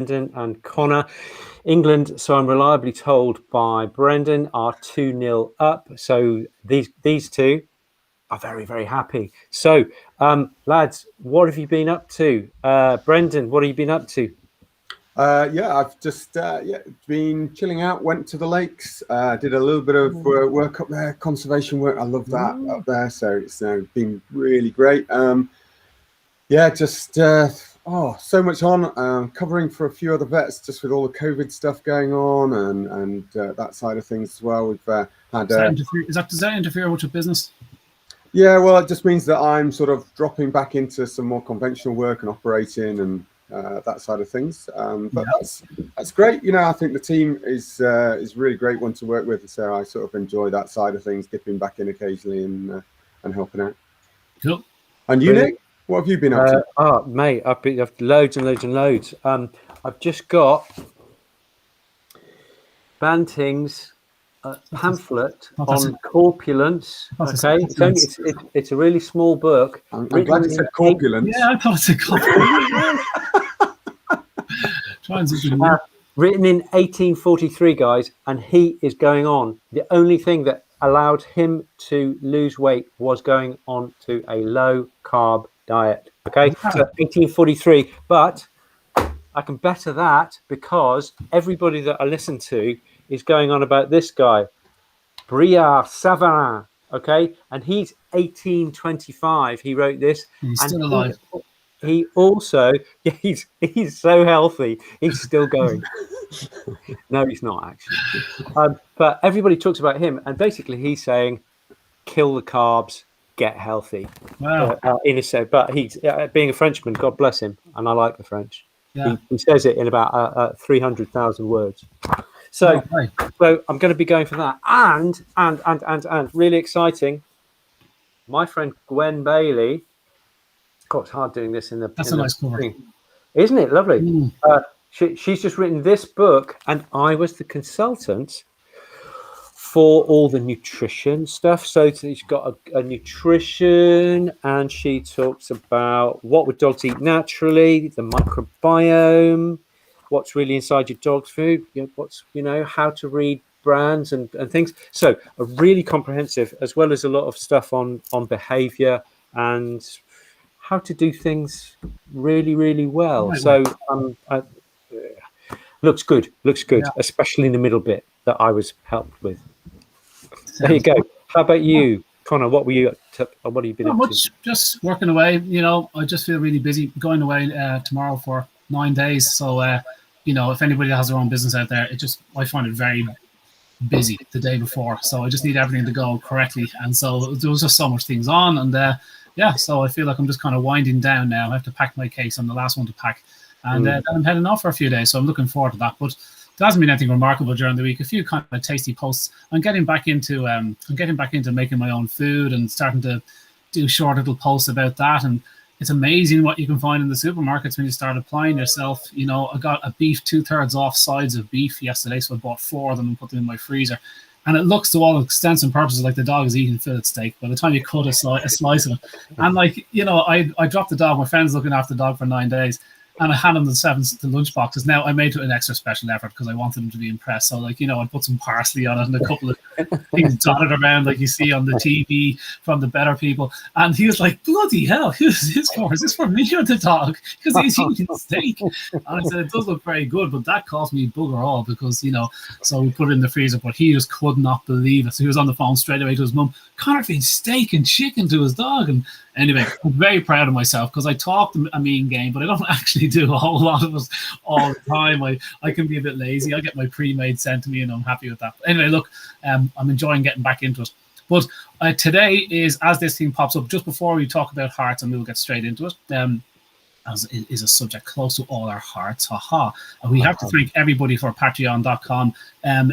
Brendan and Conor. England, so I'm reliably told by Brendan, are 2-0 up. So these two are very, very happy. So, lads, what have you been up to? Brendan, what have you been up to? I've just been chilling out. Went to the lakes. Did a little bit of work up there, conservation work. I love that up there. So it's been really great. So much on. Covering for a few other vets, just with all the COVID stuff going on and that side of things as well. We've had. Does that interfere with your business? Yeah, well, it just means that I'm sort of dropping back into some more conventional work and operating and that side of things. But that's great. You know, I think the team is really great one to work with. So I sort of enjoy that side of things, dipping back in occasionally and helping out. Cool. And you, Nick, what have you been up to? Oh, mate, I've loads and loads and loads. I've just got Banting's pamphlet on corpulence. Okay, it's a really small book. I'm glad you said corpulence. Yeah, I thought it said corpulence. Written in 1843, guys, and he is going on. The only thing that allowed him to lose weight was going on to a low carb diet. Okay, so 1843, but I can better that because everybody that I listen to is going on about this guy, Briard Savarin. Okay, and he's 1825. He wrote this. He's still alive. He also, he's so healthy. He's still going. No, he's not actually. But everybody talks about him, and basically he's saying, kill the carbs, get healthy. Wow. But he's being a Frenchman. God bless him, and I like the French. Yeah. He says it in about 300,000 words. So I'm going to be going for that, and really exciting. My friend Gwen Bailey. God, it's hard doing this in the. That's a nice cover, isn't it? Lovely. She's just written this book, and I was the consultant for all the nutrition stuff. So she's got a nutrition, and she talks about what would dogs eat naturally, the microbiome, what's really inside your dog's food, how to read brands and things. So a really comprehensive, as well as a lot of stuff on behavior and how to do things really, really well. So looks good, especially in the middle bit that I was helped with. There you go. How about you, Conor? What have you been up to? Just working away. You know, I just feel really busy. Going away tomorrow for 9 days. So, if anybody has their own business out there, I find it very busy the day before. So I just need everything to go correctly. And so there was just so much things on. And so I feel like I'm just kind of winding down now. I have to pack my case. I'm the last one to pack. And then I'm heading off for a few days. So I'm looking forward to that. But there hasn't been anything remarkable during the week. A few kind of tasty posts. I'm getting back into making my own food and starting to do short little posts about that. And it's amazing what you can find in the supermarkets when you start applying yourself. You know, I got a beef 2/3 off sides of beef yesterday, so I bought 4 of them and put them in my freezer. And it looks to all extents and purposes like the dog is eating fillet steak by the time you cut a slice of it. And I dropped the dog. My friend's looking after the dog for 9 days. And I had him the lunch boxes. Now I made it an extra special effort because I wanted him to be impressed. So I put some parsley on it and a couple of things dotted around like you see on the TV from the better people. And he was like, bloody hell, who's this for? Is this for me or the dog? Because he's eating steak. And I said, it does look very good, but that cost me bugger all because, so we put it in the freezer, but he just could not believe it. So he was on the phone straight away to his mum, Conor feeds steak and chicken to his dog. And anyway, I'm very proud of myself because I talk a mean game, but I don't actually do a whole lot of it all the time. I can be a bit lazy. I get my pre-made sent to me and I'm happy with that. But anyway, look, I'm enjoying getting back into it. But today is, as this thing pops up, just before we talk about hearts, and we'll get straight into it, as it is a subject close to all our hearts. And we have to thank everybody for patreon.com.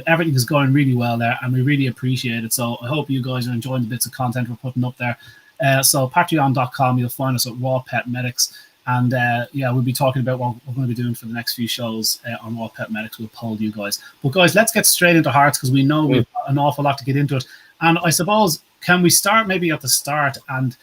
Everything is going really well there and we really appreciate it. So I hope you guys are enjoying the bits of content we're putting up there. So patreon.com, you'll find us at Raw Pet Medics. And we'll be talking about what we're going to be doing for the next few shows on Raw Pet Medics. We'll poll you guys. But guys, let's get straight into hearts because we know we've got an awful lot to get into it. And I suppose, can we start maybe at the start and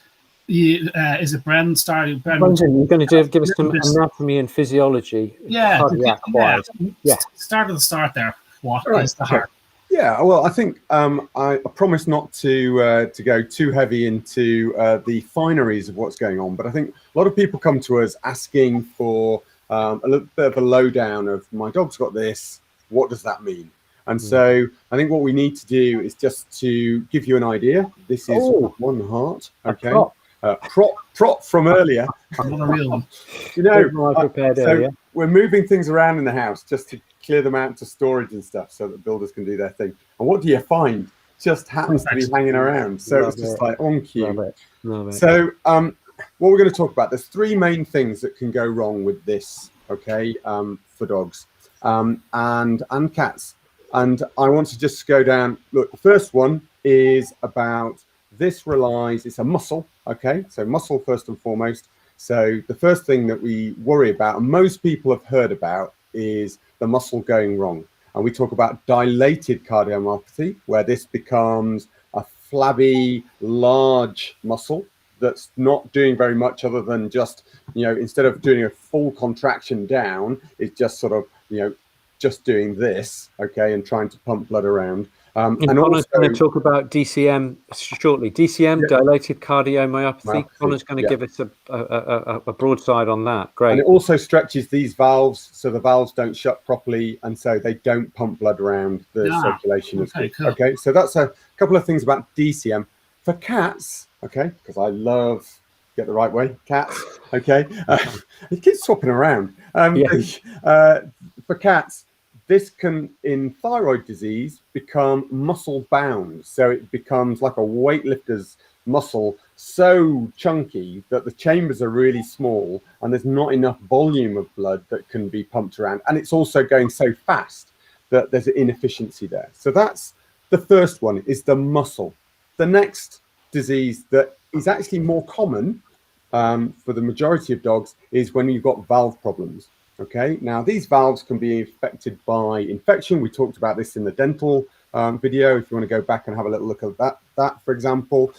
Is it Brendan starting? Brendan, you're going to give us some anatomy and physiology. Yeah, cardiac-wise. Yeah. Start at the start there. What is the heart? Yeah, well, I think I promise not to go too heavy into the fineries of what's going on, but I think a lot of people come to us asking for a little bit of a lowdown of my dog's got this. What does that mean? And so I think what we need to do is just to give you an idea. This is one heart. Okay. Prop from earlier. Not a real one. You know, we're moving things around in the house just to clear them out to storage and stuff so that builders can do their thing. And what do you find? Just happens to be hanging around. So it's just like on cue. Love it. So what we're going to talk about, there's three main things that can go wrong with this, okay, for dogs and cats. And I want to just go down. Look, the first one is about this relies, it's a muscle, okay? So muscle first and foremost. So the first thing that we worry about, and most people have heard about, is the muscle going wrong. And we talk about dilated cardiomyopathy, where this becomes a flabby, large muscle that's not doing very much other than just, you know, instead of doing a full contraction down, it's just sort of, you know, just doing this, okay, and trying to pump blood around. And Conor's going to talk about DCM shortly. DCM, dilated cardiomyopathy. Conor's going to give us a broadside on that. Great. And it also stretches these valves, so the valves don't shut properly, and so they don't pump blood around the circulation as good. Cool. Okay, so that's a couple of things about DCM. For cats, okay, because I love, get the right way, cats, okay. It keeps swapping around. For cats, this can, in thyroid disease, become muscle bound. So it becomes like a weightlifter's muscle, so chunky that the chambers are really small and there's not enough volume of blood that can be pumped around. And it's also going so fast that there's an inefficiency there. So that's the first one, is the muscle. The next disease that is actually more common for the majority of dogs is when you've got valve problems. Okay, now these valves can be affected by infection. We talked about this in the dental video. If you want to go back and have a little look at that, for example,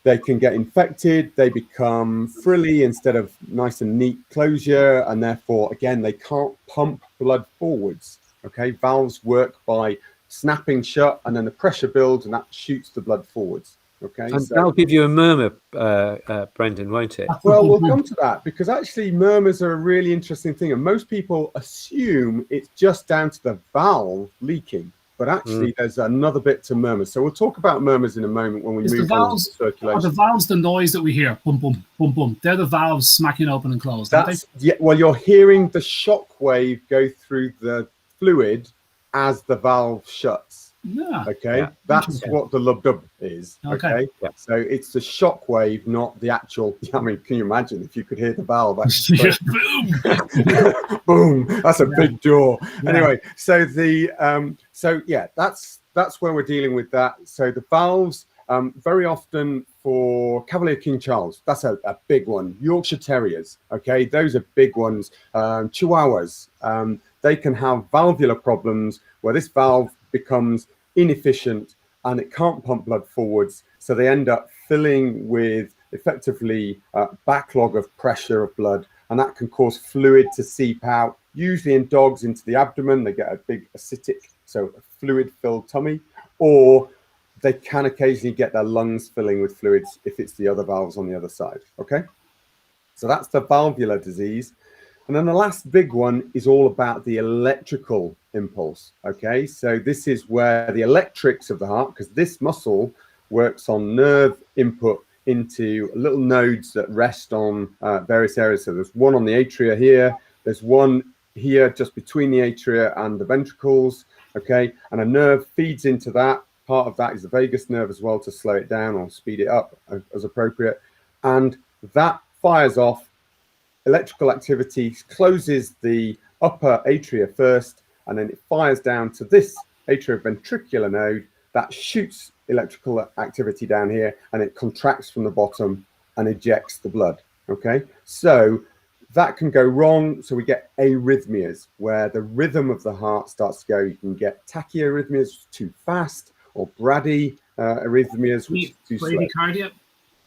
they can get infected. They become frilly instead of nice and neat closure, and therefore, again, they can't pump blood forwards. Okay, valves work by snapping shut, and then the pressure builds, and that shoots the blood forwards. Okay, and that'll give you a murmur, Brendan, won't it? Well, we'll come to that, because actually murmurs are a really interesting thing, and most people assume it's just down to the valve leaking, but actually there's another bit to murmurs. So we'll talk about murmurs in a moment when we move on to circulation. Are the valves the noise that we hear? Boom, boom, boom, boom. They're the valves smacking open and closed. Well, you're hearing the shock wave go through the fluid as the valve shuts. Yeah. Okay. That's what the lub-dub is. Okay. So it's the shock wave, not the actual. I mean, can you imagine if you could hear the valve? Boom. Boom. That's a big jaw. Anyway, so that's where we're dealing with that. So the valves, very often for Cavalier King Charles, that's a big one. Yorkshire Terriers, okay, those are big ones. Chihuahuas, they can have valvular problems where this valve becomes inefficient and it can't pump blood forwards, so they end up filling with effectively backlog of pressure of blood, and that can cause fluid to seep out, usually in dogs into the abdomen. They get a big acidic, so a fluid filled tummy, or they can occasionally get their lungs filling with fluids if it's the other valves on the other side. Okay, so that's the valvular disease. And then the last big one is all about the electrical impulse. Okay, so this is where the electrics of the heart, because this muscle works on nerve input into little nodes that rest on various areas. So there's one on the atria here, there's one here just between the atria and the ventricles. Okay, and a nerve feeds into that. Part of that is the vagus nerve as well, to slow it down or speed it up as appropriate. And that fires off electrical activity, closes the upper atria first, and then it fires down to this atrioventricular node that shoots electrical activity down here, and it contracts from the bottom and ejects the blood. Okay, so that can go wrong. So we get arrhythmias, where the rhythm of the heart starts to go. You can get tachyarrhythmias, too fast, or brady arrhythmias, which is too slow. Bradycardia?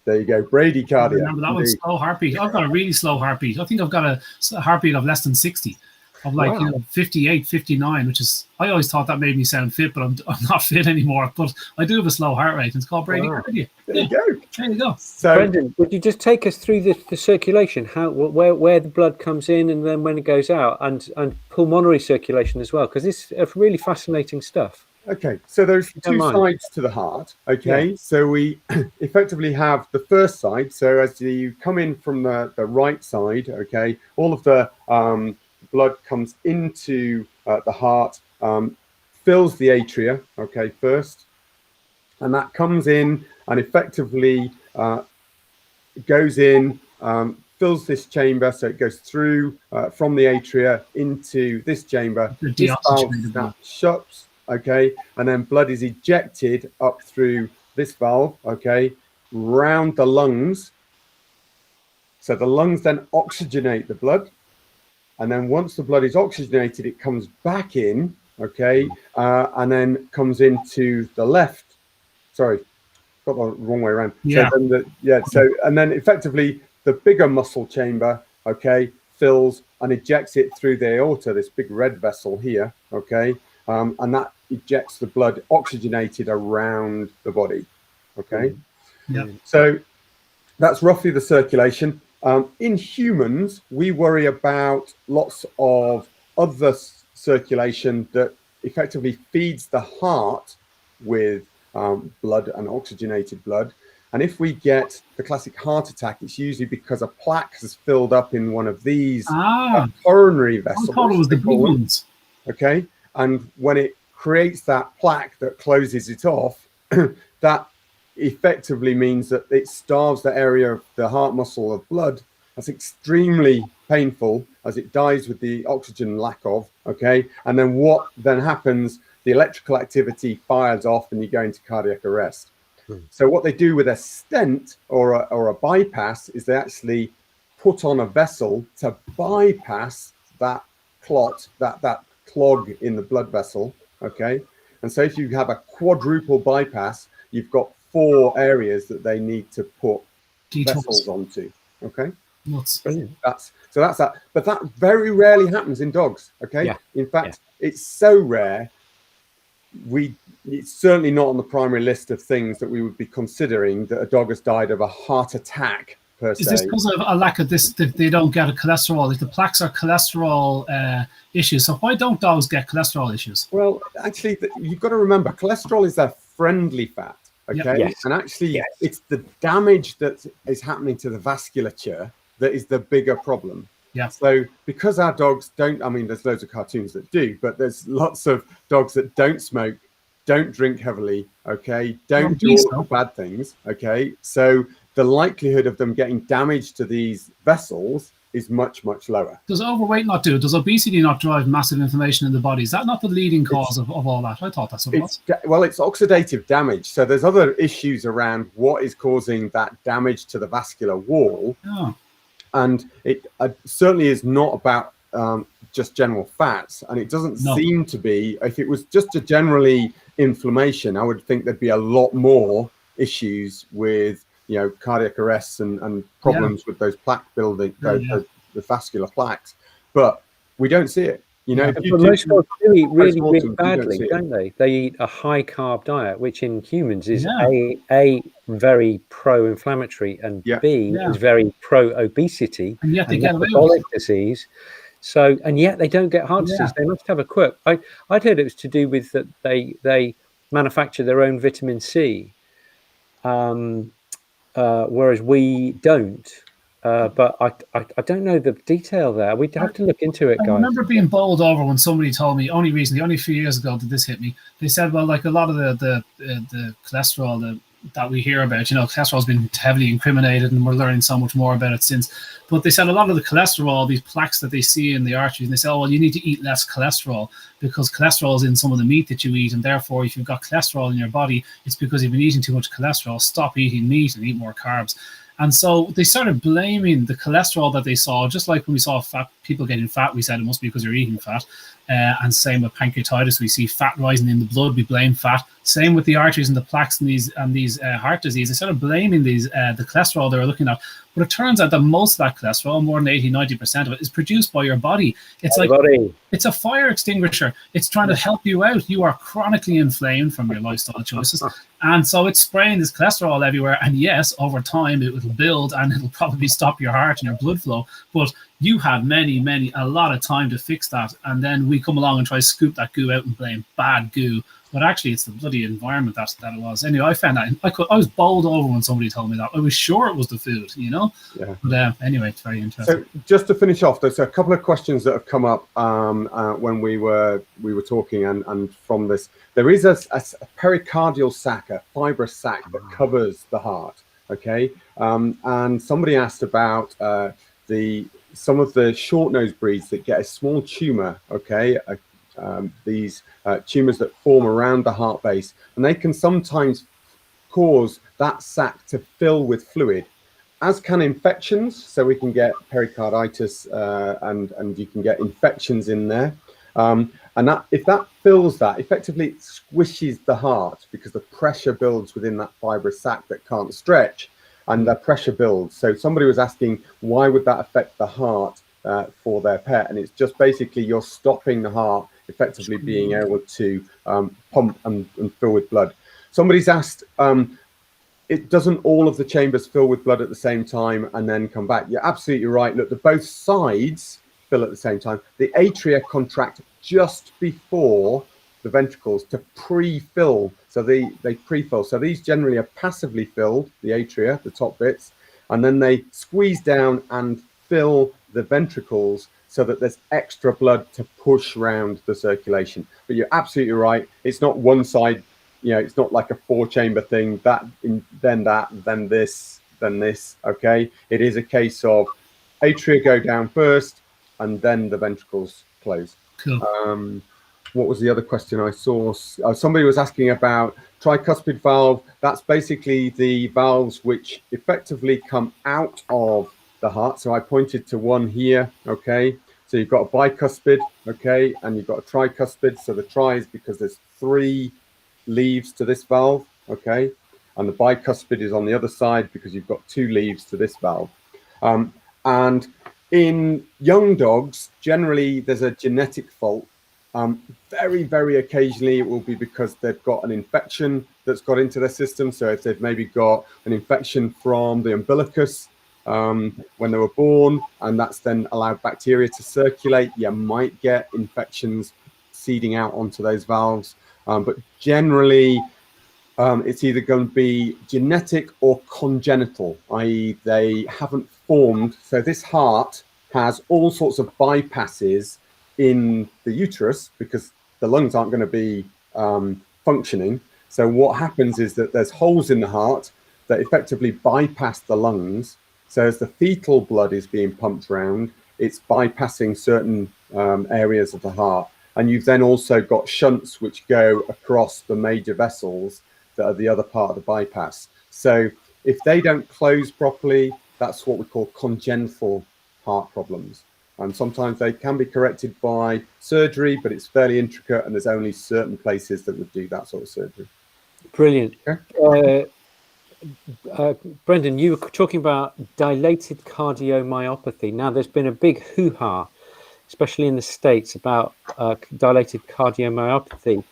There you go, bradycardia. Remember that one, slow heartbeat. I've got a really slow heartbeat. I think I've got a heartbeat of less than 60, of like 58, 59, which is, I always thought that made me sound fit, but I'm not fit anymore. But I do have a slow heart rate. It's called bradycardia. There you go. There you go. So, Brendan, would you just take us through the circulation, where the blood comes in and then when it goes out, and pulmonary circulation as well, because it's really fascinating stuff. Okay, so there's two sides to the heart. Okay, so we effectively have the first side. So as you come in from the right side, okay, all of the blood comes into the heart, fills the atria, okay, first, and that comes in and effectively goes in, fills this chamber, so it goes through from the atria into this chamber. This valve now shuts. Okay, and then blood is ejected up through this valve, okay, round the lungs. So the lungs then oxygenate the blood, and then once the blood is oxygenated, it comes back in, okay, and then comes into the left. Sorry, got the wrong way around. Yeah. So and then effectively the bigger muscle chamber, okay, fills and ejects it through the aorta, this big red vessel here, okay, and that ejects the blood oxygenated around the body. Okay. So that's roughly the circulation. In humans, we worry about lots of other circulation that effectively feeds the heart with blood and oxygenated blood. And if we get the classic heart attack, it's usually because a plaque has filled up in one of these coronary vessels. I thought it was the big ones. Okay. And when it creates that plaque that closes it off, that effectively means that it starves the area of the heart muscle of blood. That's extremely painful as it dies with the oxygen lack of, okay? And then what then happens, the electrical activity fires off and you go into cardiac arrest. So what they do with a stent or a bypass is they actually put on a vessel to bypass that clot, that clog in the blood vessel, okay? And so if you have a quadruple bypass, you've got 4 areas that they need to put vessels onto, okay? Brilliant. That's that. But that very rarely happens in dogs, okay? In fact, it's so rare, it's certainly not on the primary list of things that we would be considering that a dog has died of a heart attack per se. Is this because of a lack of this, that they don't get a cholesterol? If the plaques are cholesterol issues, so why don't dogs get cholesterol issues? Well, actually, you've got to remember, cholesterol is a friendly fat, okay? And actually, it's the damage that is happening to the vasculature that is the bigger problem. So because our dogs don't, I mean, there's loads of cartoons that do, but there's lots of dogs that don't smoke, don't drink heavily, okay, don't do all the bad things, okay? So the likelihood of them getting damage to these vessels is much, much lower. Does overweight not do it? Does obesity not drive massive inflammation in the body? Is that not the leading cause of all that? I thought that's what it was. Well, it's oxidative damage. So there's other issues around what is causing that damage to the vascular wall. And it certainly is not about just general fats. And it doesn't seem to be. If it was just a generally inflammation, I would think there'd be a lot more issues with, you know, cardiac arrests and problems with those plaque building, the vascular plaques. But we don't see it. You know, but most dogs do eat really badly, don't they? They eat a high carb diet, which in humans is a very pro-inflammatory and B is very pro-obesity and metabolic disease. So, and yet they don't get heart disease. They must have a quirk. I'd heard it was to do with that they manufacture their own vitamin C, whereas we don't. But I don't know the detail there. We'd have to look into it, guys. I remember being bowled over when somebody told me, only a few years ago did this hit me. They said, well, like a lot of the cholesterol that we hear about, you know, cholesterol has been heavily incriminated and we're learning so much more about it since. But they said a lot of the cholesterol, these plaques that they see in the arteries, and they say, oh, well, you need to eat less cholesterol because cholesterol is in some of the meat that you eat. And therefore, if you've got cholesterol in your body, it's because you've been eating too much cholesterol. Stop eating meat and eat more carbs. And so they started blaming the cholesterol that they saw, just like when we saw people getting fat, we said it must be because you're eating fat. And same with pancreatitis, we see fat rising in the blood, we blame fat. Same with the arteries and the plaques and these heart disease. Instead of blaming the cholesterol they were looking at, but it turns out that most of that cholesterol, more than 80-90% of it, is produced by your body. It's it's a fire extinguisher. It's trying to help you out. You are chronically inflamed from your lifestyle choices, and so it's spraying this cholesterol everywhere. And yes, over time it will build, and it'll probably stop your heart and your blood flow. But you have a lot of time to fix that, and then we come along and try to scoop that goo out and blame bad goo. But actually, it's the bloody environment that it was. Anyway, I found that I was bowled over when somebody told me that. I was sure it was the food, you know. Yeah. But anyway, it's very interesting. So just to finish off, there's a couple of questions that have come up when we were talking, and from this, there is a pericardial sac, a fibrous sac that covers the heart. Okay, and somebody asked about some of the short-nosed breeds that get a small tumor. Okay. These tumors that form around the heart base, and they can sometimes cause that sac to fill with fluid, as can infections. So we can get pericarditis, and you can get infections in there. And that, if that fills that, effectively it squishes the heart because the pressure builds within that fibrous sac that can't stretch, and the pressure builds. So somebody was asking, why would that affect the heart for their pet? And it's just basically you're stopping the heart effectively being able to pump and fill with blood. Somebody's asked, it doesn't all of the chambers fill with blood at the same time and then come back? You're absolutely right. Look, both sides fill at the same time. The atria contract just before the ventricles to pre-fill. So they pre-fill. So these generally are passively filled, the atria, the top bits, and then they squeeze down and fill the ventricles so that there's extra blood to push around the circulation. But you're absolutely right. It's not one side, you know, it's not like a 4-chamber thing, then this. Okay. It is a case of atria go down first and then the ventricles close. Cool. What was the other question I saw? Somebody was asking about tricuspid valve. That's basically the valves which effectively come out of the heart. So I pointed to one here. Okay, so you've got a bicuspid, okay, and you've got a tricuspid. So the tri is because there's 3 leaves to this valve, okay, and the bicuspid is on the other side because you've got 2 leaves to this valve. And in young dogs, generally there's a genetic fault. Very, very occasionally it will be because they've got an infection that's got into their system. So if they've maybe got an infection from the umbilicus when they were born, and that's then allowed bacteria to circulate, you might get infections seeding out onto those valves. But generally, it's either going to be genetic or congenital, i.e. they haven't formed. So this heart has all sorts of bypasses in the uterus because the lungs aren't going to be functioning. So what happens is that there's holes in the heart that effectively bypass the lungs. So as the fetal blood is being pumped around, it's bypassing certain areas of the heart. And you've then also got shunts which go across the major vessels that are the other part of the bypass. So if they don't close properly, that's what we call congenital heart problems. And sometimes they can be corrected by surgery, but it's fairly intricate, and there's only certain places that would do that sort of surgery. Brilliant. Okay. Brendan, you were talking about dilated cardiomyopathy. Now, there's been a big hoo-ha, especially in the States, about dilated cardiomyopathy.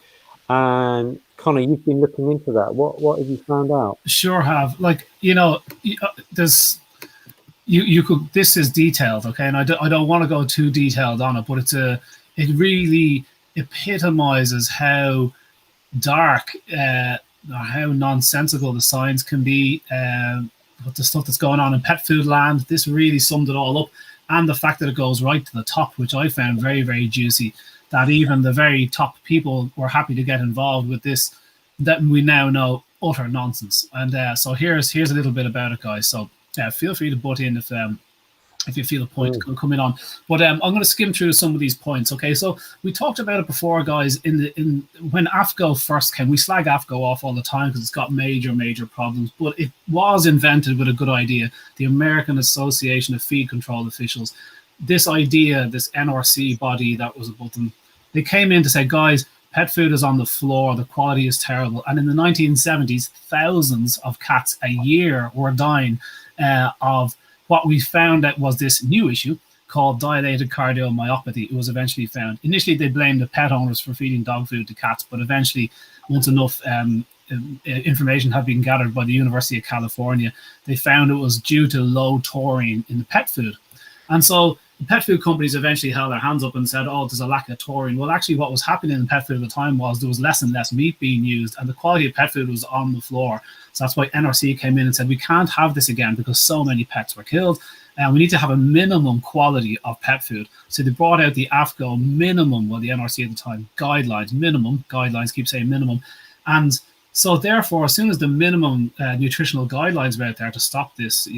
And Conor, you've been looking into that. What have you found out? Sure have. Like, you know, there's... You could. This is detailed, okay, and I don't want to go too detailed on it, but it really epitomizes how dark or how nonsensical the science can be. But the stuff that's going on in pet food land, this really summed it all up, and the fact that it goes right to the top, which I found very, very juicy. That even the very top people were happy to get involved with this. That we now know utter nonsense. And so here's a little bit about it, guys. So. Feel free to butt in if you feel a point coming on. But I'm going to skim through some of these points. Okay, so we talked about it before, guys. In when AFCO first came, we slag AFCO off all the time because it's got major problems. But it was invented with a good idea. The American Association of Feed Control Officials. this idea, this NRC body that was above them, they came in to say, guys, pet food is on the floor, the quality is terrible. And in the 1970s, thousands of cats a year were dying of what we found that was this new issue called dilated cardiomyopathy. It was eventually found. Initially, they blamed the pet owners for feeding dog food to cats, but eventually, once enough information had been gathered by the University of California, they found it was due to low taurine in the pet food. And so the pet food companies eventually held their hands up and said, oh, there's a lack of taurine. Well, actually, what was happening in pet food at the time was there was less and less meat being used, and the quality of pet food was on the floor. So that's why NRC came in and said, we can't have this again because so many pets were killed, and we need to have a minimum quality of pet food. So they brought out the AFCO minimum, well, the NRC at the time, guidelines, minimum, guidelines keep saying minimum. And so therefore, as soon as the minimum nutritional guidelines were out there to stop this,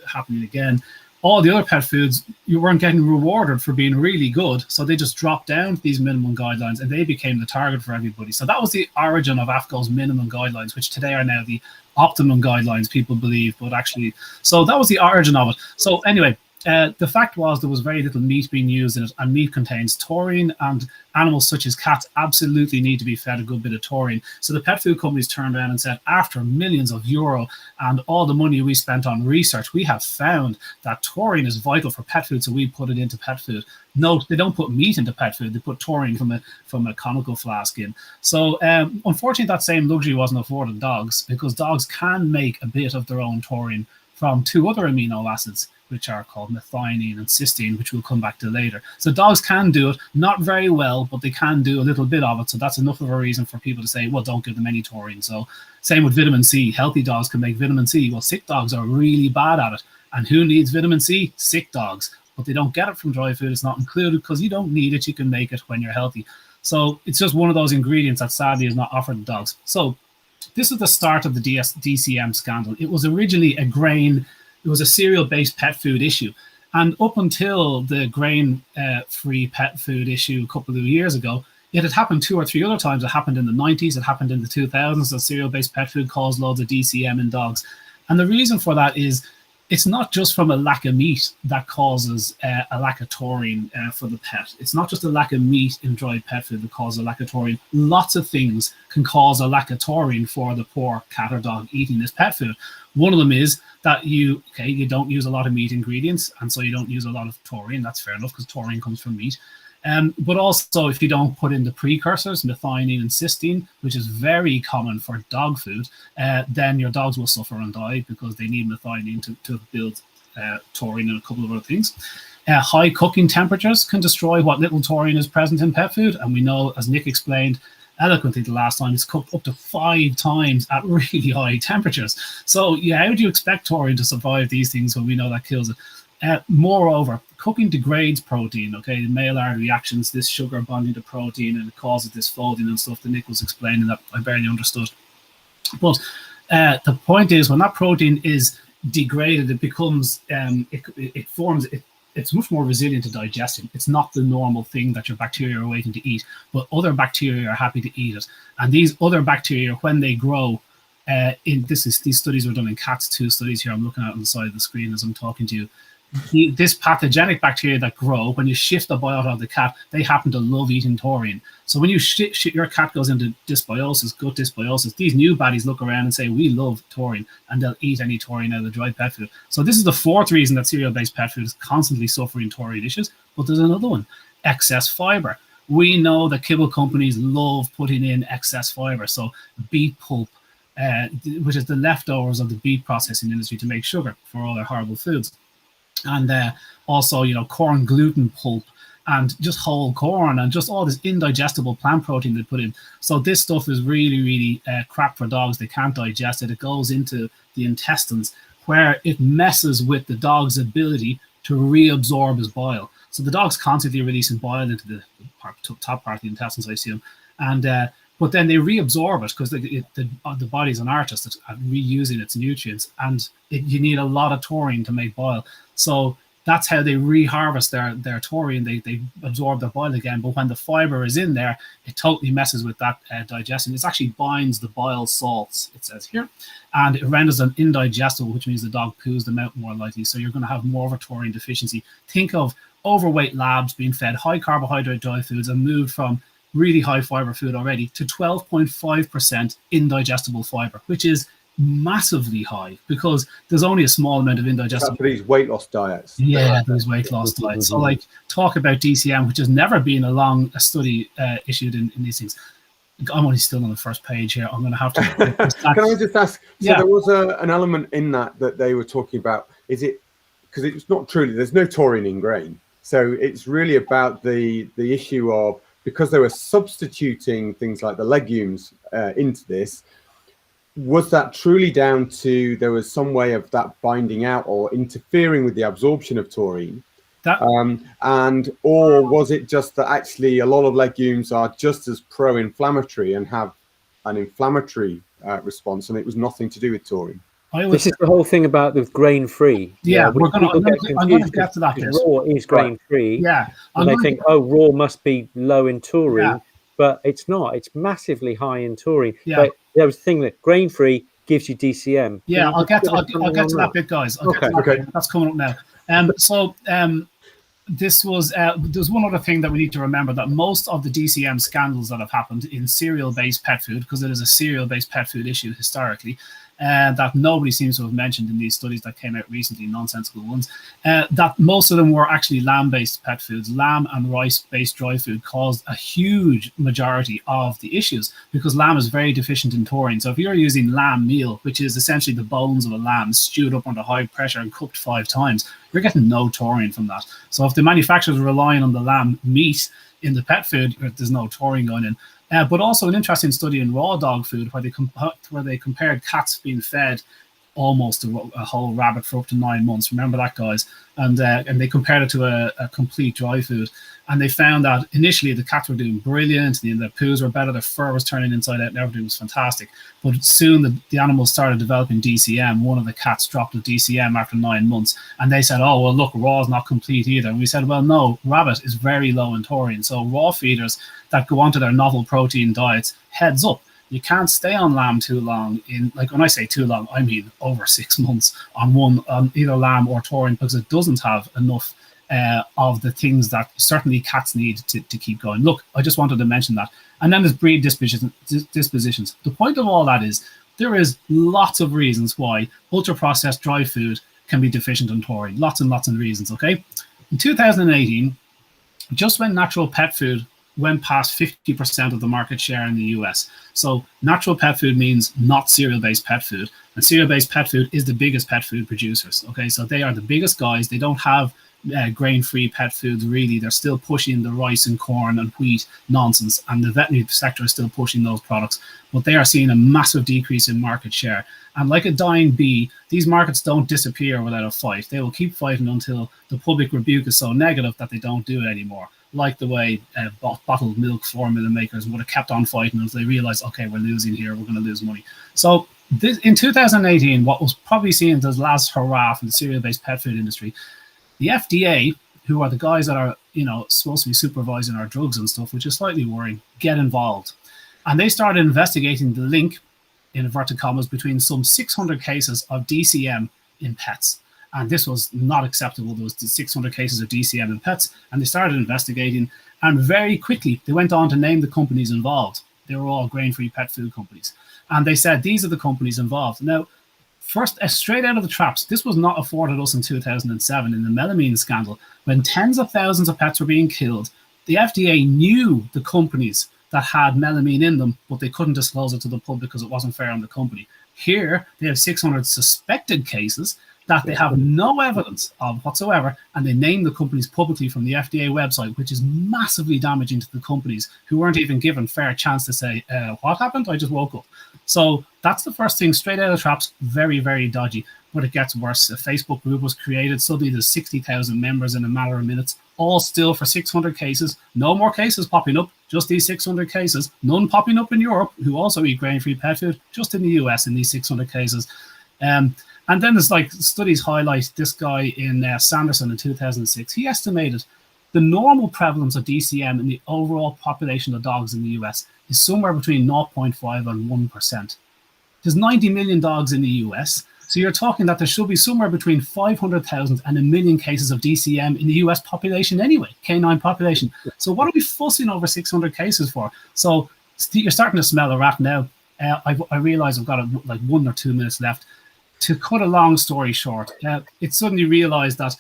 happening again, all the other pet foods, you weren't getting rewarded for being really good. So they just dropped down to these minimum guidelines and they became the target for everybody. So that was the origin of AFCO's minimum guidelines, which today are now the optimum guidelines, people believe. But actually, so that was the origin of it. So anyway, the fact was there was very little meat being used in it, and meat contains taurine, and animals such as cats absolutely need to be fed a good bit of taurine. So the pet food companies turned around and said, after millions of euro and all the money we spent on research, we have found that taurine is vital for pet food, so we put it into pet food. No, they don't put meat into pet food. They put taurine from a conical flask in. So unfortunately, that same luxury wasn't afforded dogs, because dogs can make a bit of their own taurine from two other amino acids, which are called methionine and cysteine, which we'll come back to later. So dogs can do it, not very well, but they can do a little bit of it. So that's enough of a reason for people to say, well, don't give them any taurine. So same with vitamin C. Healthy dogs can make vitamin C. Well, sick dogs are really bad at it. And who needs vitamin C? Sick dogs. But they don't get it from dry food. It's not included because you don't need it. You can make it when you're healthy. So it's just one of those ingredients that sadly is not offered to dogs. So this is the start of the DCM scandal. It was originally a grain, it was a cereal-based pet food issue. And up until the grain-free pet food issue a couple of years ago, it had happened 2 or 3 other times. It happened in the 90s, it happened in the 2000s, that cereal-based pet food caused loads of DCM in dogs. And the reason for that is it's not just from a lack of meat that causes a lack of taurine for the pet. It's not just a lack of meat in dried pet food that causes a lack of taurine. Lots of things can cause a lack of taurine for the poor cat or dog eating this pet food. One of them is that you don't use a lot of meat ingredients, and so you don't use a lot of taurine. That's fair enough because taurine comes from meat. But also, if you don't put in the precursors, methionine and cysteine, which is very common for dog food, then your dogs will suffer and die because they need methionine to build taurine and a couple of other things. High cooking temperatures can destroy what little taurine is present in pet food. And we know, as Nick explained eloquently the last time, it's cooked up to 5 times at really high temperatures. So yeah, how do you expect taurine to survive these things when we know that kills it? Moreover, cooking degrades protein, okay? Maillard reactions, this sugar bonding to protein, and it causes this folding and stuff that Nick was explaining that I barely understood. But the point is, when that protein is degraded, it becomes, it's much more resilient to digestion. It's not the normal thing that your bacteria are waiting to eat, but other bacteria are happy to eat it. And these other bacteria, when they grow, these studies were done in cats, 2 studies here I'm looking at on the side of the screen as I'm talking to you. This pathogenic bacteria that grow, when you shift the biota of the cat, they happen to love eating taurine. So when your cat goes into dysbiosis, gut dysbiosis, these new baddies look around and say, we love taurine, and they'll eat any taurine out of the dried pet food. So this is the 4th reason that cereal-based pet food is constantly suffering taurine issues. But there's another one, excess fiber. We know that kibble companies love putting in excess fiber. So beet pulp, which is the leftovers of the beet processing industry to make sugar for all their horrible foods. And also, corn gluten pulp and just whole corn and just all this indigestible plant protein they put in. So this stuff is really, really crap for dogs. They can't digest it. It goes into the intestines where it messes with the dog's ability to reabsorb his bile. So the dog's constantly releasing bile into the top part of the intestines, I assume. And but then they reabsorb it because the body's an artist at reusing its nutrients, and you need a lot of taurine to make bile. So that's how they reharvest their taurine. They absorb their bile again. But when the fiber is in there, it totally messes with that digestion. It actually binds the bile salts, it says here, and it renders them indigestible, which means the dog poos them out more likely. So you're going to have more of a taurine deficiency. Think of overweight labs being fed high carbohydrate dry foods and moved from really high fiber food already to 12.5% indigestible fiber, which is massively high because there's only a small amount of indigestible. For these weight loss diets. Yeah, these weight loss diets. So, like, talk about DCM, which has never been a study issued in these things. I'm only still on the first page here. I'm going to have to. Can I just ask? So there was an element in that they were talking about. Is it because it's not truly? There's no taurine in grain, so it's really about the issue of, because they were substituting things like the legumes into this. Was that truly down to there was some way of that binding out or interfering with the absorption of taurine? Or was it just that actually a lot of legumes are just as pro-inflammatory and have an inflammatory response, and it was nothing to do with taurine? This is the whole thing about the grain-free. Yeah, I'm going to get to that. Raw is grain-free. Yeah, and they think, raw must be low in taurine, but it's not. It's massively high in taurine. Yeah. But there was a thing that grain-free gives you DCM. Yeah, I'll get to that bit, guys. Okay. That's coming up now. This was there's one other thing that we need to remember, that most of the DCM scandals that have happened in cereal-based pet food, because it is a cereal-based pet food issue historically, that nobody seems to have mentioned in these studies that came out recently, nonsensical ones, that most of them were actually lamb-based pet foods. Lamb and rice-based dry food caused a huge majority of the issues because lamb is very deficient in taurine. So if you're using lamb meal, which is essentially the bones of a lamb stewed up under high pressure and cooked 5 times, you're getting no taurine from that. So if the manufacturers are relying on the lamb meat in the pet food, there's no taurine going in. But also an interesting study in raw dog food where they compared cats being fed almost a whole rabbit for up to 9 months. Remember that, guys? And they compared it to a complete dry food. And they found that initially the cats were doing brilliant. Their poos were better. Their fur was turning inside out and everything was fantastic. But soon the animals started developing DCM. One of the cats dropped a DCM after 9 months. And they said, oh, well, look, raw is not complete either. And we said, well, no, rabbit is very low in taurine. So raw feeders that go onto their novel protein diets, heads up. You can't stay on lamb too long. When I say too long, I mean over 6 months on either lamb or taurine, because it doesn't have enough of the things that certainly cats need to keep going. Look, I just wanted to mention that. And then there's breed dispositions. The point of all that is there is lots of reasons why ultra-processed dry food can be deficient in taurine. Lots and lots of reasons, okay? In 2018, just when natural pet food went past 50% of the market share in the US. So natural pet food means not cereal-based pet food. And cereal-based pet food is the biggest pet food producers, okay? So they are the biggest guys. They don't have grain-free pet foods, really. They're still pushing the rice and corn and wheat nonsense, and the veterinary sector is still pushing those products. But they are seeing a massive decrease in market share. And like a dying bee, these markets don't disappear without a fight. They will keep fighting until the public rebuke is so negative that they don't do it anymore. Like the way bottled milk formula makers would have kept on fighting until they realized, okay, we're losing here, we're going to lose money. So in 2018, what was probably seen as the last hurrah for the cereal-based pet food industry, the FDA, who are the guys that are, supposed to be supervising our drugs and stuff, which is slightly worrying, get involved. And they started investigating the link, in inverted commas, between some 600 cases of DCM in pets. And this was not acceptable. There was 600 cases of DCM in pets, and they started investigating. And very quickly, they went on to name the companies involved. They were all grain-free pet food companies. And they said, these are the companies involved. Now, first, straight out of the traps, this was not afforded us in 2007 in the melamine scandal. When tens of thousands of pets were being killed, the FDA knew the companies that had melamine in them, but they couldn't disclose it to the public because it wasn't fair on the company. Here, they have 600 suspected cases that they have no evidence of whatsoever, and they name the companies publicly from the FDA website, which is massively damaging to the companies who weren't even given fair chance to say, what happened? I just woke up. So that's the first thing, straight out of the traps, very, very dodgy. But it gets worse. A Facebook group was created. Suddenly there's 60,000 members in a matter of minutes, all still for 600 cases. No more cases popping up, just these 600 cases. None popping up in Europe, who also eat grain-free pet food, just in the US in these 600 cases. And then there's like studies highlight this guy in Sanderson in 2006. He estimated the normal prevalence of DCM in the overall population of dogs in the US is somewhere between 0.5 and 1%. There's 90 million dogs in the US. So you're talking that there should be somewhere between 500,000 and 1 million cases of DCM in the US population anyway, canine population. So what are we fussing over 600 cases for? So you're starting to smell a rat now. I realize I've got like 1 or 2 minutes left. To cut a long story short, it suddenly realized that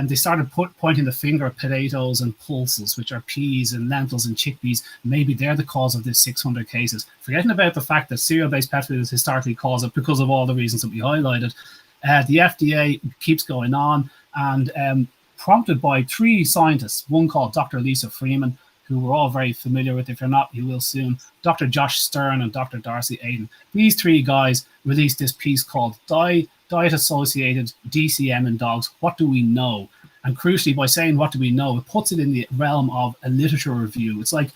they started pointing the finger at potatoes and pulses, which are peas and lentils and chickpeas. Maybe they're the cause of this 600 cases. Forgetting about the fact that cereal-based pet food has historically caused it because of all the reasons that we highlighted. The FDA keeps going on, and prompted by 3 scientists, one called Dr. Lisa Freeman, who we're all very familiar with. If you're not, you will soon. Dr. Josh Stern and Dr. Darcy Aiden. These 3 guys released this piece called Diet-Associated DCM in Dogs. What do we know? And crucially, by saying what do we know, it puts it in the realm of a literature review. It's like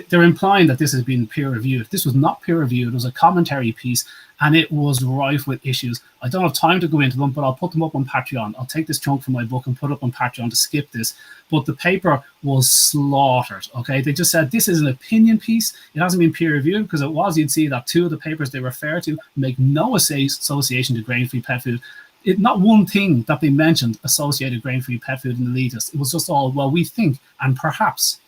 they're implying that this has been peer reviewed. This was not peer reviewed. It was a commentary piece, and it was rife with issues. I don't have time to go into them, but I'll put them up on Patreon. I'll take this chunk from my book and put it up on Patreon to skip this. But the paper was slaughtered. Okay, they just said this is an opinion piece. It hasn't been peer reviewed, because it was. You'd see that 2 of the papers they refer to make no association to grain-free pet food. Not one thing that they mentioned associated grain-free pet food in the latest. It was just all, well, we think and perhaps.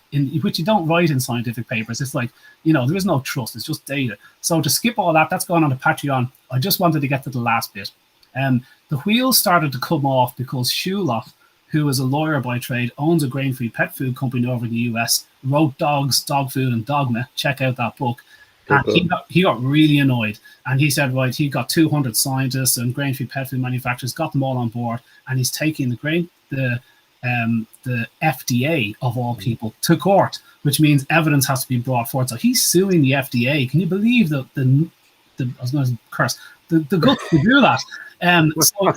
Which you don't write in scientific papers. It's like, there is no trust. It's just data. So to skip all that, that's gone on to Patreon. I just wanted to get to the last bit. The wheels started to come off because Shuloff, who is a lawyer by trade, owns a grain-free pet food company over in the US, wrote Dogs, Dog Food, and Dogma. Check out that book. And he got really annoyed. And he said, right, he got 200 scientists and grain-free pet food manufacturers, got them all on board, and he's taking the FDA of all people to court, which means evidence has to be brought forward. So he's suing the FDA. Can you believe the I was going to curse the guts to do that? So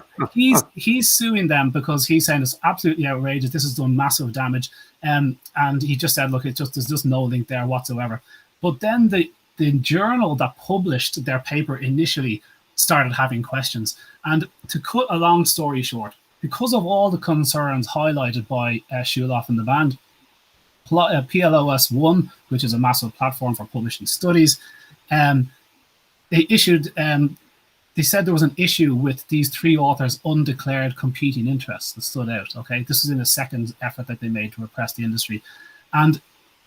he's suing them because he's saying it's absolutely outrageous. This has done massive damage. And he just said, look, there's just no link there whatsoever. But then the journal that published their paper initially started having questions. And to cut a long story short, because of all the concerns highlighted by Shuloff and the band, PLOS One, which is a massive platform for publishing studies, they issued. They said there was an issue with these 3 authors' undeclared competing interests that stood out. Okay, this is in a second effort that they made to repress the industry, and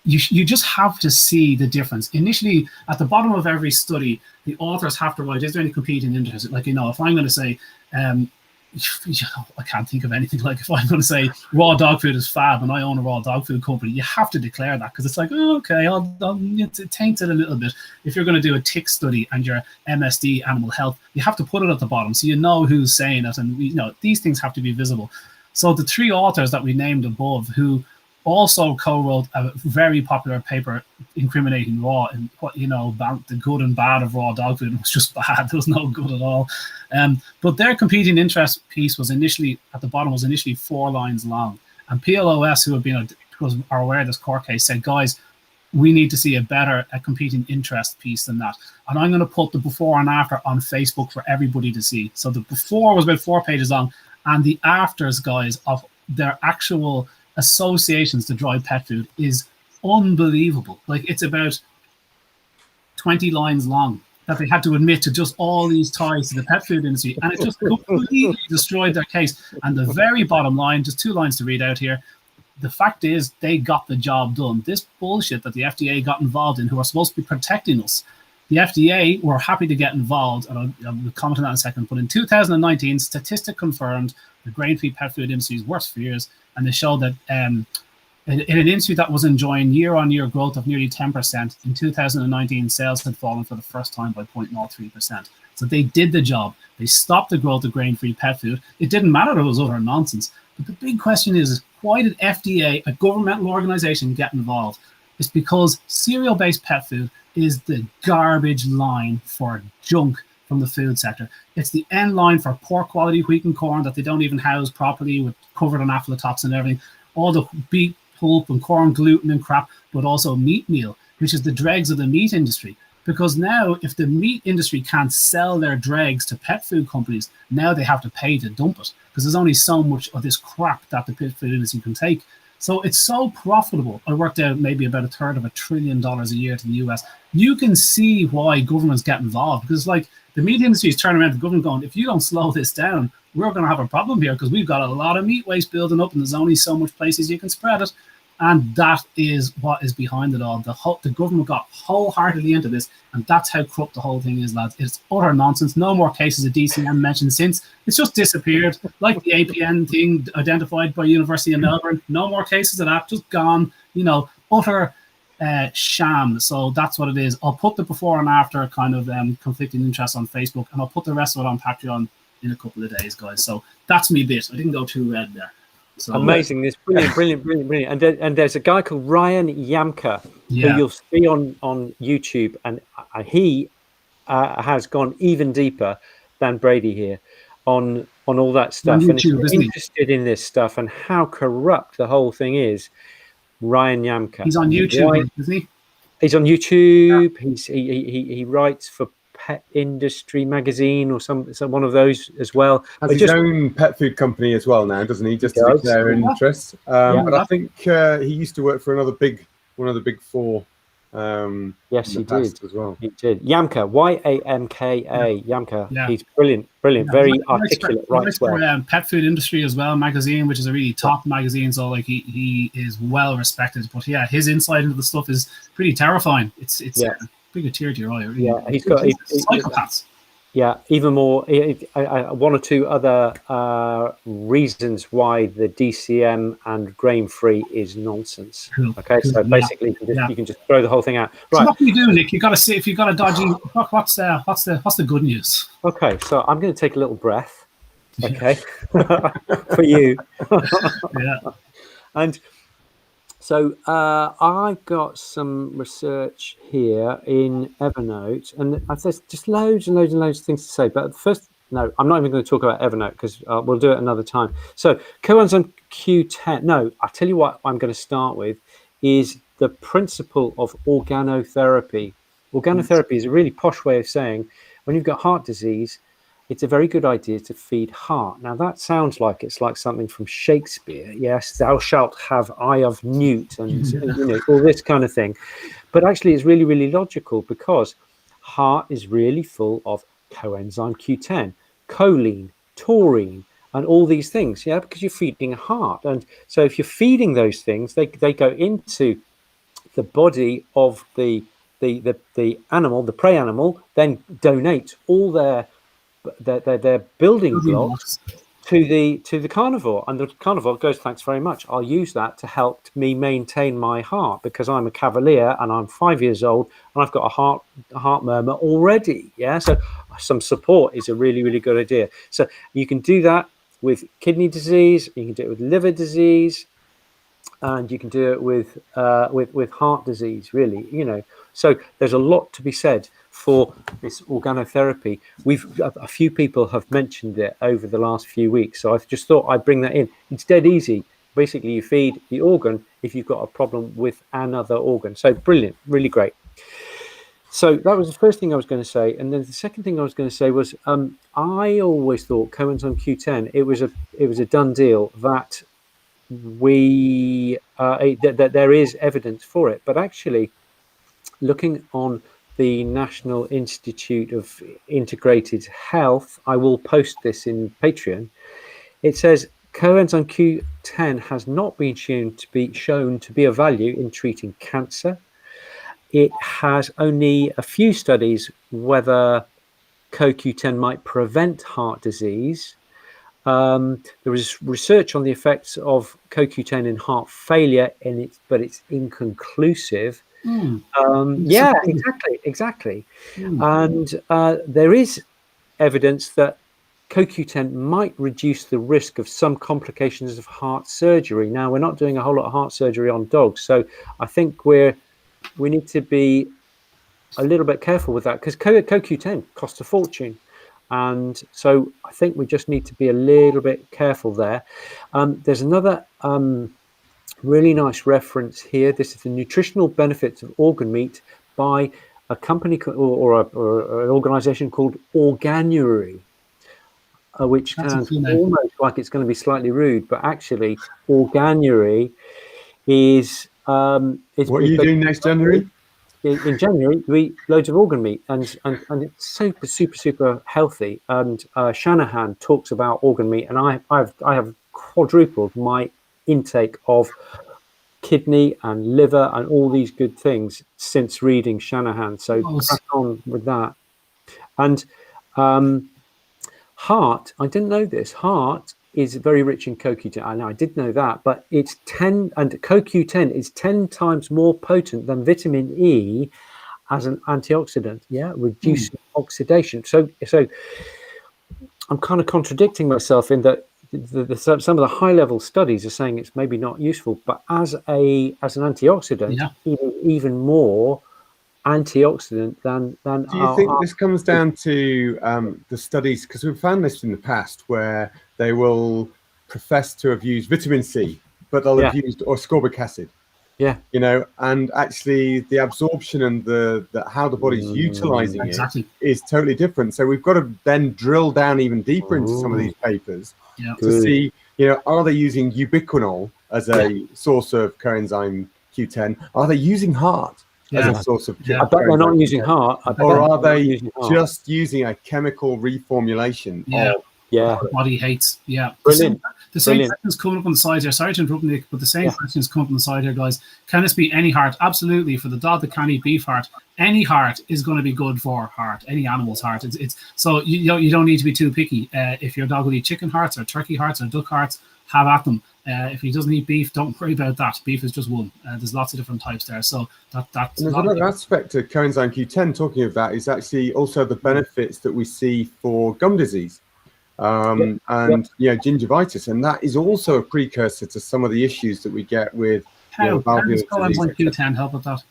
you just have to see the difference. Initially, at the bottom of every study, the authors have to write, is there any competing interests? Like, if I'm going to say, I can't think of anything. Like, if I'm going to say raw dog food is fab and I own a raw dog food company, you have to declare that, because it's like, oh, okay, it taints it a little bit. If you're going to do a tick study and you're MSD, animal health, you have to put it at the bottom so you know who's saying it, and these things have to be visible. So the 3 authors that we named above, who also co-wrote a very popular paper incriminating raw, and about the good and bad of raw dog food, was just bad. There was no good at all. But their competing interest piece was initially 4 lines long. And PLOS, who are aware of this court case, said, guys, we need to see a competing interest piece than that. And I'm going to put the before and after on Facebook for everybody to see. So the before was about 4 pages long, and the afters, guys, of their actual associations to dry pet food is unbelievable. Like, it's about 20 lines long that they had to admit to just all these ties to the pet food industry, and it just completely destroyed their case. And the very bottom line, just 2 lines to read out here, the fact is they got the job done. This bullshit that the FDA got involved in, who are supposed to be protecting us, the FDA were happy to get involved, and I'll comment on that in a second, but in 2019, statistics confirmed the grain-free pet food industry's worst fears, and they showed that in an industry that was enjoying year-on-year growth of nearly 10%, in 2019, sales had fallen for the first time by 0.03%. So they did the job. They stopped the growth of grain-free pet food. It didn't matter if it was utter nonsense. But the big question is, why did FDA, a governmental organization, get involved? It's because cereal-based pet food is the garbage line for junk from the food sector. It's the end line for poor quality wheat and corn that they don't even house properly, with covered in aflatoxin and everything. All the beet pulp and corn gluten and crap, but also meat meal, which is the dregs of the meat industry. because now if the meat industry can't sell their dregs to pet food companies, now they have to pay to dump it because there's only so much of this crap that the pet food industry can take. So it's so profitable. I worked out maybe about $1/3 of $1 trillion a year to the US. You can see why governments get involved, because like the meat industry is turning around to the government going, if you don't slow this down, we're going to have a problem here because we've got a lot of meat waste building up and there's only so much places you can spread it. And that is what is behind it all. The government got wholeheartedly into this, and that's how corrupt the whole thing is, lads. It's utter nonsense. No more cases of DCM mentioned since. It's just disappeared, like the APN thing identified by University of Melbourne. No more cases of that, just gone. Utter sham. So that's what it is. I'll put the before and after kind of conflicting interests on Facebook, and I'll put the rest of it on Patreon in a couple of days, guys. So that's me bit. I didn't go too red there. So, amazing! This brilliant. And there's a guy called Ryan Yamka who you'll see on YouTube, and he has gone even deeper than Brady here on all that stuff. YouTube, and if you're interested in this stuff and how corrupt the whole thing is, Ryan Yamka. He's on YouTube, isn't he? He's on YouTube. He writes for Pet Industry Magazine or some one of those as well. Has his own pet food company as well now, doesn't he? Just to declare interest. But I think he used to work for one of the big four. Yes, he did as well. He did. Yamka, Yamka. Yamka. Yeah. He's brilliant, very articulate. Writes for Pet Food Industry as well magazine, which is a really top magazine. So like he is well respected. But yeah, his insight into the stuff is pretty terrifying. It's bring a tear to your eye. Really. Yeah, he's got psychopaths. Yeah, even more. One or two other reasons why the DCM and grain-free is nonsense. Okay, so basically you can just throw the whole thing out. Right. So what can you do, Nick? You got to see if you've got a dodgy. What's the good news? Okay, so I'm going to take a little breath. Okay, for you. And. So I've got some research here in Evernote, and there's just loads and loads of things to say. But first, no, I'm not even going to talk about Evernote because we'll do it another time. So coenzyme Q10. No, I'll tell you what I'm going to start with is the principle of organotherapy. Organotherapy is a really posh way of saying when you've got heart disease, it's a very good idea to feed heart. Now, that sounds like it's like something from Shakespeare. Yes, thou shalt have eye of newt and all this kind of thing. But actually, it's really, really logical because heart is really full of coenzyme Q10, choline, taurine, and all these things, because you're feeding a heart. And so if you're feeding those things, they go into the body of the animal, the prey animal, then donate all their building blocks to the carnivore, and the carnivore goes, thanks very much, I'll use that to help me maintain my heart because I'm a cavalier and I'm 5 years old and I've got a heart murmur already. So some support is a really, really good idea. So you can do that with kidney disease, you can do it with liver disease, and you can do it with heart disease, really. So there's a lot to be said for this organotherapy. A few people have mentioned it over the last few weeks, so I've just thought I'd bring that in. It's dead easy. Basically, you feed the organ if you've got a problem with another organ. So brilliant, really great. So that was the first thing I was going to say, and then the second thing I was going to say was I always thought coenzyme Q10 it was a done deal that that there is evidence for it, but actually looking on the National Institute of Integrated Health, I will post this in Patreon. It says coenzyme Q10 has not been shown to be of value in treating cancer. It has only a few studies whether CoQ10 might prevent heart disease. There was research on the effects of CoQ10 in heart failure, but it's inconclusive. Exactly. And there is evidence that CoQ10 might reduce the risk of some complications of heart surgery. Now, we're not doing a whole lot of heart surgery on dogs, so I think we need to be a little bit careful with that because CoQ10 costs a fortune. And so I think we just need to be a little bit careful there. There's another really nice reference here. This is the nutritional benefits of organ meat by a company or an organization called Organuary, which That's a sounds cool name. almost like it's going to be slightly rude, but actually Organuary is What are you doing next January? in January we eat loads of organ meat, and it's super healthy. And Shanahan talks about organ meat, and I have quadrupled my intake of kidney and liver and all these good things since reading Shanahan. So crack on with that. And heart, I didn't know this. Heart is very rich in CoQ10. I know I did know that, but it's 10, and CoQ10 is 10 times more potent than vitamin E as an antioxidant. Yeah, reducing oxidation. So I'm kind of contradicting myself in that some of the high level studies are saying it's maybe not useful, but as an antioxidant, even more antioxidant than. Do you think this comes down to the studies? Because we've found this in the past where they will profess to have used vitamin C, but they'll have used ascorbic acid. Yeah, you know, and actually the absorption and the how the body's utilizing it is totally different. So we've got to then drill down even deeper into some of these papers to see, you know, are they using ubiquinol as a source of coenzyme Q10? Are they using heart as a source of I bet they're not using heart. Or are they just using a chemical reformulation of the body hates? Brilliant. The same questions coming up on the side here. Sorry to interrupt, Nick, but the same questions come up on the side here, guys. Can this be any heart? Absolutely. For the dog that can't eat beef heart, any heart is going to be good for heart. Any animal's heart. It's so you don't need to be too picky. If your dog will eat chicken hearts or turkey hearts or duck hearts, have at them. If he doesn't eat beef, don't worry about that. Beef is just one. There's lots of different types there. So that's there's another aspect of coenzyme Q10. Talking of that is actually also the benefits that we see for gum disease. And gingivitis, and that is also a precursor to some of the issues that we get with valvular disease. Q10 help with that?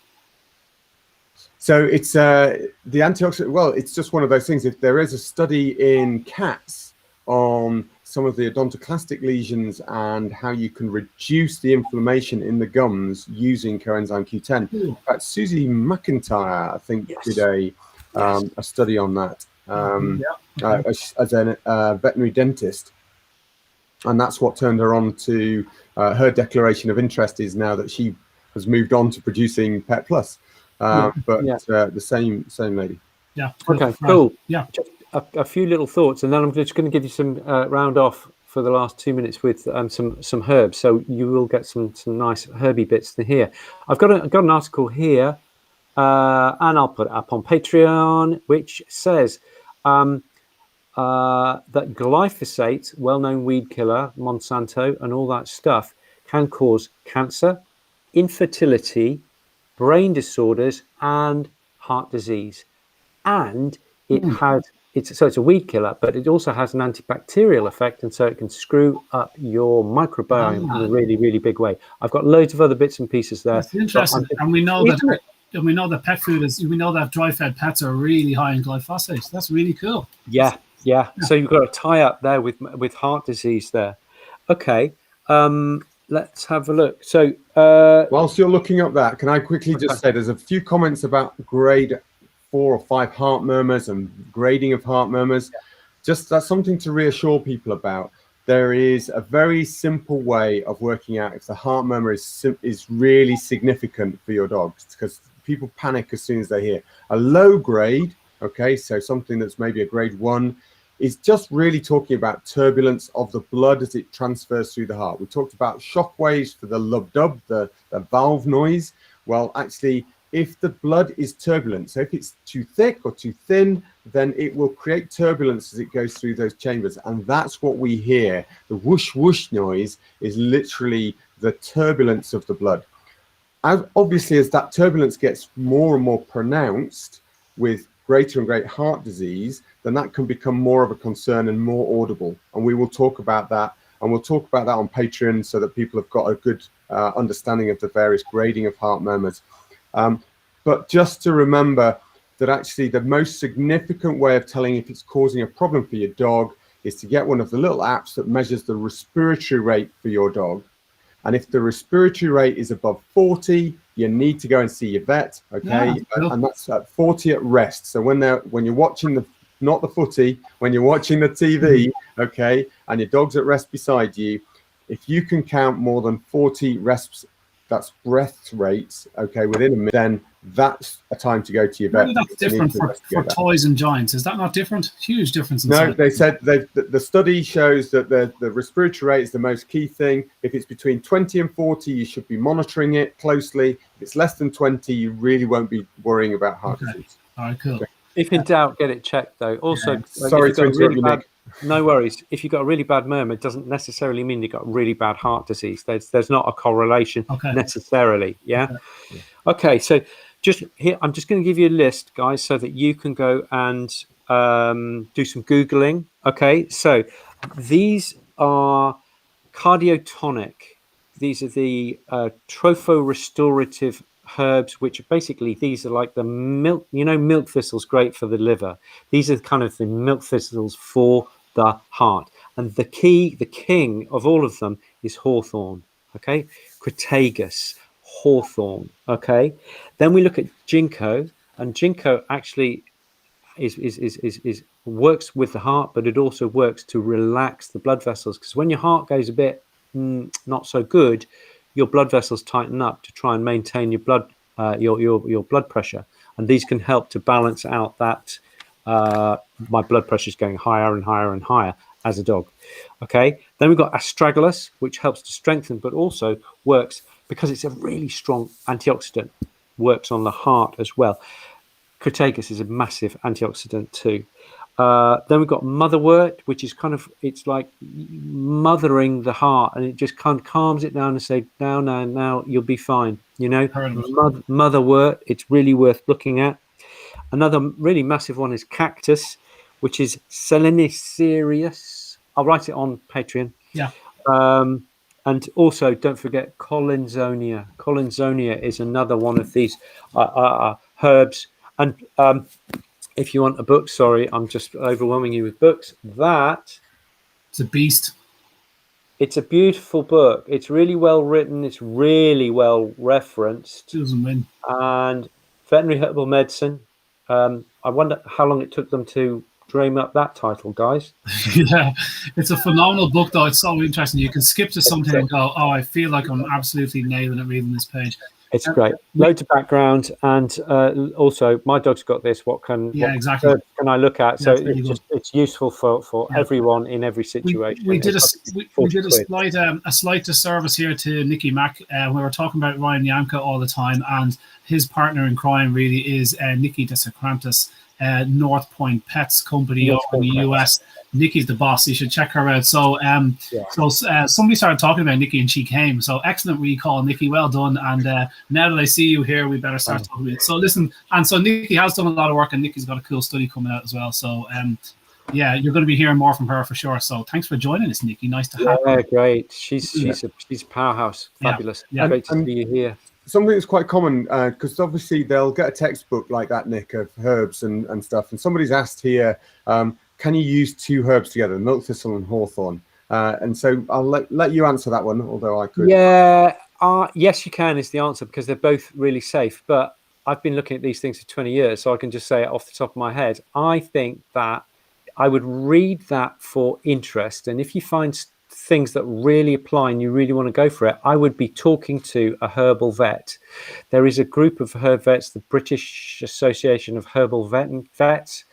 So it's the antioxidant. Well, it's just one of those things. If there is a study in cats on some of the odontoclastic lesions and how you can reduce the inflammation in the gums using coenzyme Q10. In fact, Susie McIntyre, I think, did a study on that. As a veterinary dentist, and that's what turned her on to her declaration of interest is now that she has moved on to producing Pet Plus, the same lady. Okay, cool. Just a few little thoughts, and then I'm just going to give you some round off for the last 2 minutes with some herbs, so you will get some nice herby bits to hear. I've got an article here, and I'll put it up on Patreon, which says that glyphosate, well-known weed killer, Monsanto, and all that stuff, can cause cancer, infertility, brain disorders, and heart disease. And it's a weed killer, but it also has an antibacterial effect, and so it can screw up your microbiome in a really, really big way. I've got loads of other bits and pieces there. That's interesting, and we know that. And we know that pet food we know that dry-fed pets are really high in glyphosate. That's really cool. Yeah. So you've got a tie up there with heart disease there. Okay, let's have a look. So whilst you're looking up that, can I quickly just say there's a few comments about grade 4 or 5 heart murmurs and grading of heart murmurs. Just that's something to reassure people about. There is a very simple way of working out if the heart murmur is really significant for your dogs, because people panic as soon as they hear a low grade. Okay, so something that's maybe a grade 1 is just really talking about turbulence of the blood as it transfers through the heart. We talked about shock waves for the lub-dub, the valve noise. Well, actually, if the blood is turbulent, so if it's too thick or too thin, then it will create turbulence as it goes through those chambers. And that's what we hear. The whoosh whoosh noise is literally the turbulence of the blood. Obviously, as that turbulence gets more and more pronounced with greater and greater heart disease, then that can become more of a concern and more audible. And we will talk about that. And we'll talk about that on Patreon so that people have got a good understanding of the various grading of heart murmurs. But just to remember that actually the most significant way of telling if it's causing a problem for your dog is to get one of the little apps that measures the respiratory rate for your dog. And if the respiratory rate is above 40, you need to go and see your vet. Okay, and that's at 40 at rest. So when you're watching not the footy, when you're watching the TV, okay, and your dog's at rest beside you, if you can count more than 40 rests, that's breath rates, okay, within a minute, then that's a time to go to your vet. Maybe that's different for toys and giants. Is that not different? Huge difference. No, they said the study shows that the respiratory rate is the most key thing. If it's between 20 and 40, you should be monitoring it closely. If it's less than 20, you really won't be worrying about heart disease. All right, cool. Okay. If in doubt, get it checked, though. Also, sorry to interrupt you, Nick. No worries. If you've got a really bad murmur, it doesn't necessarily mean you've got really bad heart disease. There's not a correlation necessarily. Yeah. Okay. So just here, I'm just going to give you a list, guys, so that you can go and do some Googling. Okay. So these are cardiotonic. These are the tropho-restorative herbs, which basically these are like the milk, milk thistle's great for the liver. These are kind of the milk thistles for the heart. And the king of all of them is hawthorn. Okay. Crataegus, hawthorn. Okay. Then we look at ginkgo, and ginkgo actually is works with the heart, but it also works to relax the blood vessels, because when your heart goes a bit not so good, your blood vessels tighten up to try and maintain your blood your blood pressure, and these can help to balance out that my blood pressure is going higher and higher and higher as a dog. Okay, then we've got astragalus, which helps to strengthen, but also works because it's a really strong antioxidant, works on the heart as well. Crataegus is a massive antioxidant too. Then we've got motherwort, which is it's like mothering the heart, and it just kind of calms it down and say, now you'll be fine. Motherwort, it's really worth looking at. Another really massive one is cactus, which is Selenicerius. I'll write it on Patreon. Yeah. And also don't forget Collinsonia. Collinsonia is another one of these herbs. And if you want a book, sorry, I'm just overwhelming you with books. It's a beast. It's a beautiful book. It's really well written. It's really well referenced. Doesn't win. And veterinary herbal medicine. I wonder how long it took them to dream up that title, guys. Yeah, it's a phenomenal book, though. It's so interesting. You can skip to something and go, "Oh, I feel like I'm absolutely nailing it reading this page." It's great. Loads of background, and also my dog's got this. What can I look at? So it's useful for everyone in every situation. We did a slight disservice here to Nicky Mack. We were talking about Ryan Yamka all the time, and his partner in crime really is Nicky DeSacrantis, North Point Pets Company over in the US. Nikki's the boss. You should check her out. So, somebody started talking about Nikki, and she came. So, excellent recall, Nikki. Well done. And now that I see you here, we better start talking about it. So, listen, and so Nikki has done a lot of work, and Nikki's got a cool study coming out as well. So, you're going to be hearing more from her for sure. So, thanks for joining us, Nikki. Nice to have you. Yeah, great. She's a powerhouse. Fabulous. Yeah. Great to see you here. Something that's quite common, because obviously they'll get a textbook like that, Nick, of herbs and stuff. And somebody's asked here, can you use two herbs together, milk thistle and hawthorn? And so I'll let you answer that one, although I could. Yeah, yes, you can is the answer, because they're both really safe. But I've been looking at these things for 20 years, so I can just say it off the top of my head. I think that I would read that for interest. And if you find things that really apply and you really want to go for it, I would be talking to a herbal vet. There is a group of herb vets, the British Association of Herbal Vets.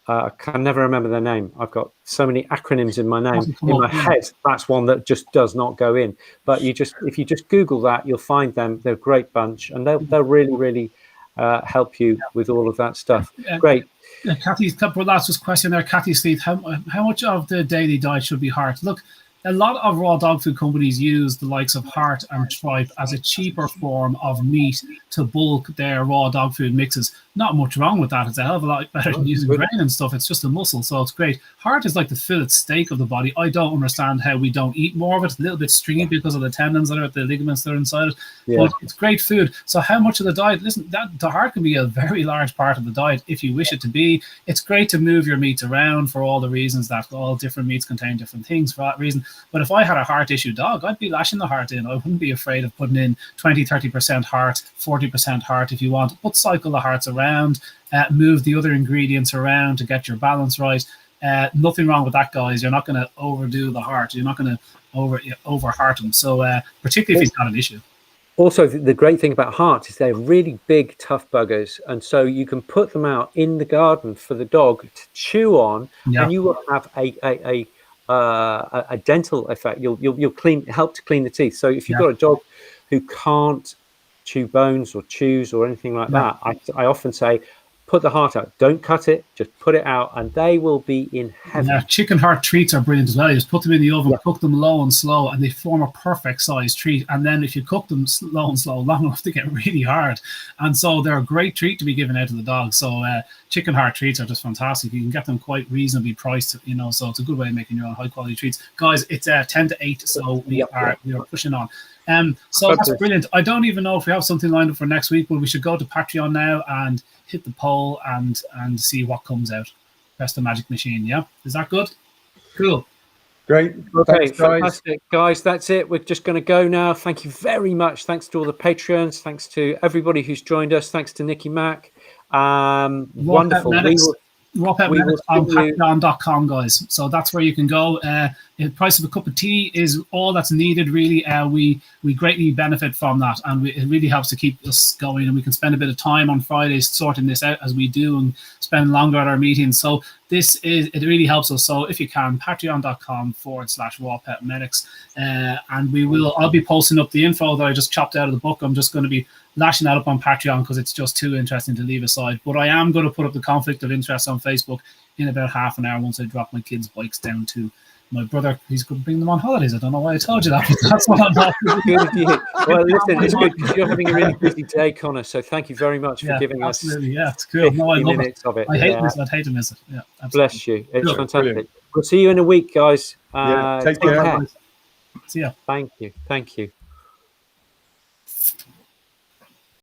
I can never remember their name. I've got so many acronyms in my name in my head. That's one that just does not go in. But if you just Google that, you'll find them. They're a great bunch, and they'll really, really help you with all of that stuff. Great. Yeah, Kathy's last question there. Kathy Sleeth, how much of the daily diet should be heart? Look, a lot of raw dog food companies use the likes of heart and tripe as a cheaper form of meat to bulk their raw dog food mixes. Not much wrong with that. It's a hell of a lot better than using grain and stuff. It's just a muscle, so it's great. Heart is like the fillet steak of the body. I don't understand how we don't eat more of it. A little bit stringy because of the tendons that are the ligaments that are inside it. Yeah. But it's great food. So how much of the diet? Listen, the heart can be a very large part of the diet if you wish it to be. It's great to move your meats around for all the reasons that all different meats contain different things for that reason. But if I had a heart issue dog, I'd be lashing the heart in. I wouldn't be afraid of putting in 20-30% heart, 40% heart if you want, but cycle the hearts around, move the other ingredients around to get your balance right. Nothing wrong with that, guys. You're not going to overdo the heart. You're not going to over heart them. So particularly if he's got an issue. Also, the great thing about hearts is they're really big, tough buggers, and so you can put them out in the garden for the dog to chew on, and you will have a dental effect. You'll help to clean the teeth. So if you've got a dog who can't chew bones or chews or anything like that, I often say, put the heart out. Don't cut it. Just put it out, and they will be in heaven. Yeah, chicken heart treats are brilliant as well. You just put them in the oven, cook them low and slow, and they form a perfect size treat. And then if you cook them low and slow long enough, they get really hard. And so they're a great treat to be given out to the dog. So chicken heart treats are just fantastic. You can get them quite reasonably priced, you know. So it's a good way of making your own high quality treats, guys. It's 10 to 8, so we are pushing on. So that's brilliant. I don't even know if we have something lined up for next week, but we should go to Patreon now and hit the poll and see what comes out. Press the magic machine. Yeah, is that good? Cool. Great. Okay, fantastic, guys. That's it. We're just going to go now. Thank you very much. Thanks to all the patrons. Thanks to everybody who's joined us. Thanks to Nicky Mack. Wonderful. On patreon.com, guys. So that's where you can go. The price of a cup of tea is all that's needed, really. We greatly benefit from that, and it really helps to keep us going, and we can spend a bit of time on Fridays sorting this out as we do and spend longer at our meetings. So it really helps us. So if you can, patreon.com/Raw Pet Medics, and I'll be posting up the info that I just chopped out of the book. I'm just going to be lashing that up on Patreon because it's just too interesting to leave aside. But I am going to put up the conflict of interest on Facebook in about half an hour once I drop my kids' bikes down to my brother. He's going to bring them on holidays. I don't know why I told you that, but that's what I'm not. Well, listen, it's good because you're having a really busy day, Connor. So thank you very much for giving us. Absolutely, it's cool. No, I love it. Of it. I hate this. I'd hate to miss it. Yeah, absolutely. Bless you. It's fantastic. Brilliant. We'll see you in a week, guys. Take care. See ya. Thank you.